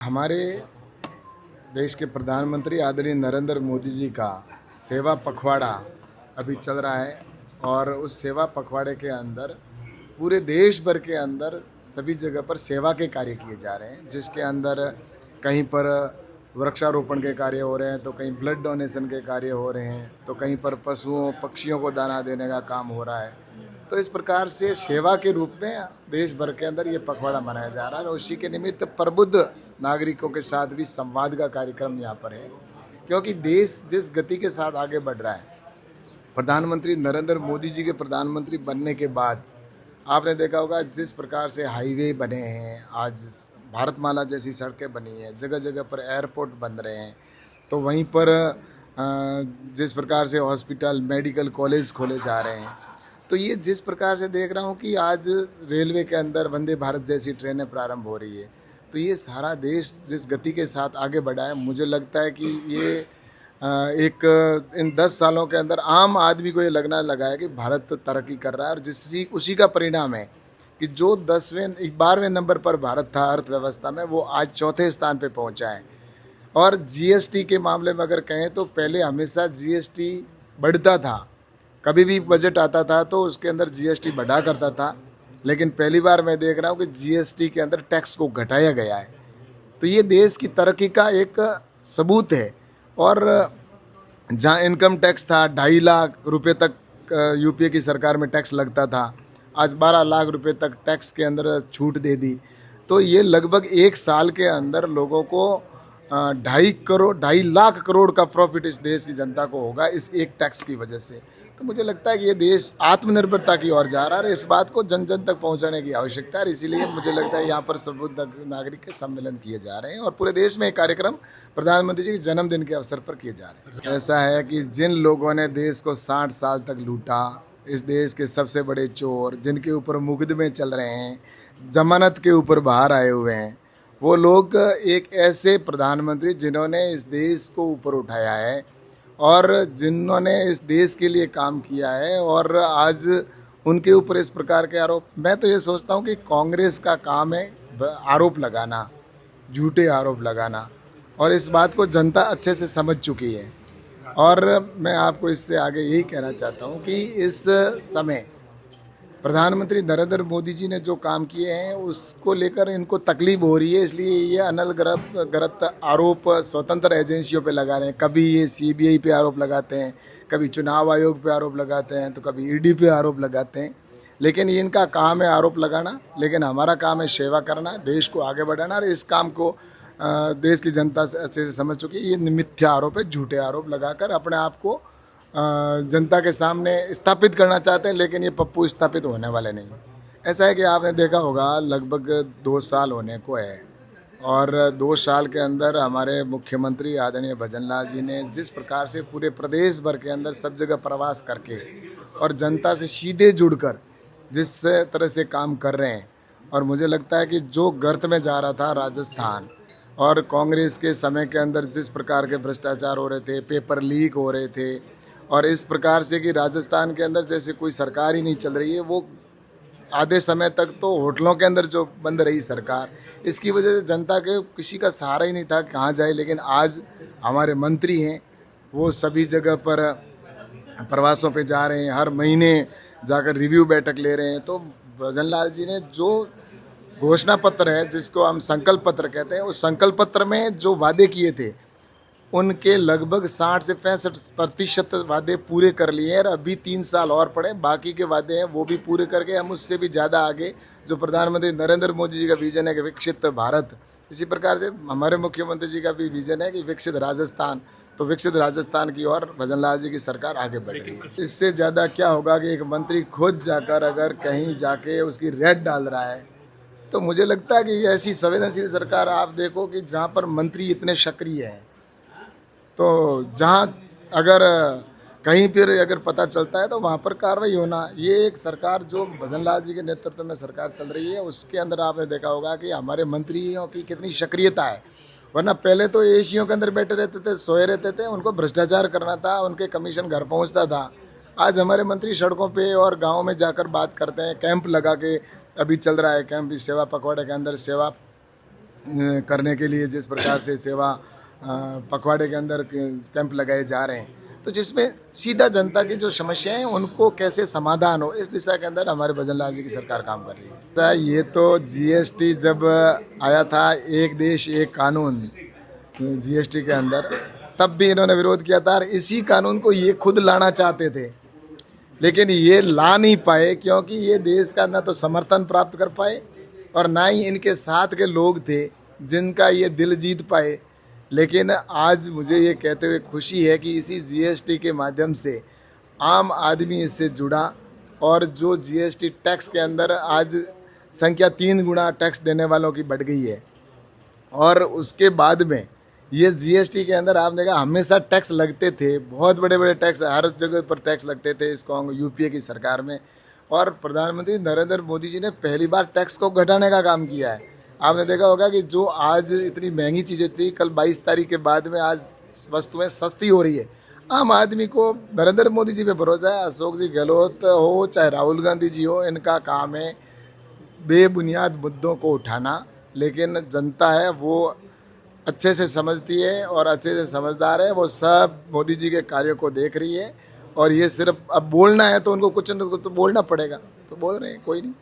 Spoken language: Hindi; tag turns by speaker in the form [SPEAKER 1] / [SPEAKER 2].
[SPEAKER 1] हमारे देश के प्रधानमंत्री आदरणीय नरेंद्र मोदी जी का सेवा पखवाड़ा अभी चल रहा है और उस सेवा पखवाड़े के अंदर पूरे देश भर के अंदर सभी जगह पर सेवा के कार्य किए जा रहे हैं, जिसके अंदर कहीं पर वृक्षारोपण के कार्य हो रहे हैं, तो कहीं ब्लड डोनेशन के कार्य हो रहे हैं, तो कहीं पर पशुओं पक्षियों को दाना देने का काम हो रहा है। तो इस प्रकार से सेवा के रूप में देश भर के अंदर ये पखवाड़ा मनाया जा रहा है और उसी के निमित्त प्रबुद्ध नागरिकों के साथ भी संवाद का कार्यक्रम यहाँ पर है, क्योंकि देश जिस गति के साथ आगे बढ़ रहा है, प्रधानमंत्री नरेंद्र मोदी जी के प्रधानमंत्री बनने के बाद आपने देखा होगा जिस प्रकार से हाईवे बने हैं, आज भारतमाला जैसी सड़कें बनी हैं, जगह जगह पर एयरपोर्ट बन रहे हैं, तो वहीं पर जिस प्रकार से हॉस्पिटल मेडिकल कॉलेज खोले जा रहे हैं, तो ये जिस प्रकार से देख रहा हूँ कि आज रेलवे के अंदर वंदे भारत जैसी ट्रेनें प्रारंभ हो रही है, तो ये सारा देश जिस गति के साथ आगे बढ़ा है, मुझे लगता है कि ये एक इन 10 सालों के अंदर आम आदमी को ये लगना लगा है कि भारत तरक्की कर रहा है और जिससी उसी का परिणाम है कि जो 12वें नंबर पर भारत था अर्थव्यवस्था में, वो आज चौथे स्थान पे पहुंचा है। और जीएसटी के मामले में अगर कहें तो पहले हमेशा जीएसटी बढ़ता था, कभी भी बजट आता था तो उसके अंदर जीएसटी बढ़ा करता था, लेकिन पहली बार मैं देख रहा हूँ कि जीएसटी के अंदर टैक्स को घटाया गया है। तो ये देश की तरक्की का एक सबूत है। और जहाँ इनकम टैक्स था 2.5 लाख रुपए तक यूपीए की सरकार में टैक्स लगता था, आज 12 लाख रुपए तक टैक्स के अंदर छूट दे दी। तो ये लगभग 1 साल के अंदर लोगों को 2.5 लाख करोड़ का प्रॉफिट इस देश की जनता को होगा इस एक टैक्स की वजह से। तो मुझे लगता है कि ये देश आत्मनिर्भरता की ओर जा रहा है और इस बात को जन जन तक पहुंचाने की आवश्यकता है। इसीलिए मुझे लगता है यहाँ पर प्रबुद्ध नागरिक के सम्मेलन किए जा रहे हैं और पूरे देश में एक कार्यक्रम प्रधानमंत्री जी के जन्मदिन के अवसर पर किए जा रहे हैं। ऐसा है कि जिन लोगों ने देश को 60 साल तक लूटा, इस देश के सबसे बड़े चोर जिनके ऊपर मुकदमे चल रहे हैं, जमानत के ऊपर बाहर आए हुए हैं, वो लोग एक ऐसे प्रधानमंत्री जिन्होंने इस देश को ऊपर उठाया है और जिन्होंने इस देश के लिए काम किया है, और आज उनके ऊपर इस प्रकार के आरोप, मैं तो ये सोचता हूँ कि कांग्रेस का काम है आरोप लगाना, झूठे आरोप लगाना, और इस बात को जनता अच्छे से समझ चुकी है। और मैं आपको इससे आगे यही कहना चाहता हूँ कि इस समय प्रधानमंत्री नरेंद्र मोदी जी ने जो काम किए हैं उसको लेकर इनको तकलीफ हो रही है, इसलिए ये गलत आरोप स्वतंत्र एजेंसियों पे लगा रहे हैं। कभी ये सीबीआई पे आरोप लगाते हैं, कभी चुनाव आयोग पे आरोप लगाते हैं, तो कभी ईडी पे आरोप लगाते हैं। लेकिन ये इनका काम है आरोप लगाना, लेकिन हमारा काम है सेवा करना, देश को आगे बढ़ाना। और इस काम को देश की जनता से अच्छे से समझ चुकी है। ये मिथ्या आरोप है, झूठे आरोप लगाकर अपने आप को जनता के सामने स्थापित करना चाहते हैं, लेकिन ये पप्पू स्थापित होने वाले नहीं। ऐसा है कि आपने देखा होगा लगभग 2 साल होने को है और 2 साल के अंदर हमारे मुख्यमंत्री आदरणीय भजन लाल जी ने जिस प्रकार से पूरे प्रदेश भर के अंदर सब जगह प्रवास करके और जनता से सीधे जुड़कर जिस तरह से काम कर रहे हैं, और मुझे लगता है कि जो गर्त में जा रहा था राजस्थान, और कांग्रेस के समय के अंदर जिस प्रकार के भ्रष्टाचार हो रहे थे, पेपर लीक हो रहे थे, और इस प्रकार से कि राजस्थान के अंदर जैसे कोई सरकार ही नहीं चल रही है, वो आधे समय तक तो होटलों के अंदर जो बंद रही सरकार, इसकी वजह से जनता के किसी का सहारा ही नहीं था कहाँ जाए। लेकिन आज हमारे मंत्री हैं, वो सभी जगह पर प्रवासों पे जा रहे हैं, हर महीने जाकर रिव्यू बैठक ले रहे हैं। तो भजन लाल जी ने जो घोषणा पत्र है, जिसको हम संकल्प पत्र कहते हैं, उस संकल्प पत्र में जो वादे किए थे उनके लगभग 60 से 65% वादे पूरे कर लिए हैं और अभी 3 साल और पड़े, बाकी के वादे हैं वो भी पूरे करके हम उससे भी ज़्यादा आगे, जो प्रधानमंत्री नरेंद्र मोदी जी का विजन है कि विकसित भारत, इसी प्रकार से हमारे मुख्यमंत्री जी का भी विजन है कि विकसित राजस्थान, तो विकसित राजस्थान की ओर भजन लाल जी की सरकार आगे बढ़ रही है। इससे ज़्यादा क्या होगा कि एक मंत्री खुद जाकर अगर कहीं जाके उसकी रेड डाल रहा है, तो मुझे लगता है कि ये ऐसी संवेदनशील सरकार आप देखो कि जहाँ पर मंत्री इतने सक्रिय हैं, तो जहाँ अगर कहीं पर अगर पता चलता है तो वहाँ पर कार्रवाई होना, ये एक सरकार जो भजन लाल जी के नेतृत्व में सरकार चल रही है, उसके अंदर आपने देखा होगा कि हमारे मंत्रियों की कितनी सक्रियता है। वरना पहले तो एशियों के अंदर बैठे रहते थे, सोए रहते थे, उनको भ्रष्टाचार करना था, उनके कमीशन घर पहुँचता था। आज हमारे मंत्री सड़कों पे और गाँव में जाकर बात करते हैं, कैंप लगा के अभी चल रहा है कैंप, सेवा पखवाड़े के अंदर सेवा करने के लिए जिस प्रकार से सेवा पखवाड़े के अंदर कैंप लगाए जा रहे हैं, तो जिसमें सीधा जनता की जो समस्याएं हैं उनको कैसे समाधान हो, इस दिशा के अंदर हमारे भजन लाल जी की सरकार काम कर रही है। ये तो जीएसटी जब आया था, एक देश एक कानून जीएसटी के अंदर, तब भी इन्होंने विरोध किया था और इसी कानून को ये खुद लाना चाहते थे, लेकिन ये ला नहीं पाए क्योंकि ये देश का ना तो समर्थन प्राप्त कर पाए और ना ही इनके साथ के लोग थे जिनका ये दिल जीत पाए। लेकिन आज मुझे ये कहते हुए खुशी है कि इसी जीएसटी के माध्यम से आम आदमी इससे जुड़ा और जो जीएसटी टैक्स के अंदर आज संख्या 3 गुना टैक्स देने वालों की बढ़ गई है। और उसके बाद में ये जीएसटी के अंदर आपने देखा हमेशा टैक्स लगते थे, बहुत बड़े बड़े टैक्स हर जगह पर टैक्स लगते थे इस यूपीए की सरकार में। और प्रधानमंत्री नरेंद्र मोदी जी ने पहली बार टैक्स को घटाने का काम किया है। आपने देखा होगा कि जो आज इतनी महंगी चीज़ें थी, कल 22 तारीख के बाद में आज वस्तुएं सस्ती हो रही है। आम आदमी को नरेंद्र मोदी जी पे भरोसा है। अशोक जी गहलोत हो चाहे राहुल गांधी जी हो, इनका काम है बेबुनियाद मुद्दों को उठाना, लेकिन जनता है वो अच्छे से समझती है और अच्छे से समझदार है। वो सब मोदी जी के कार्यों को देख रही है और ये सिर्फ अब बोलना है तो उनको कुछ न कुछ तो बोलना पड़ेगा, तो बोल रहे हैं, कोई नहीं।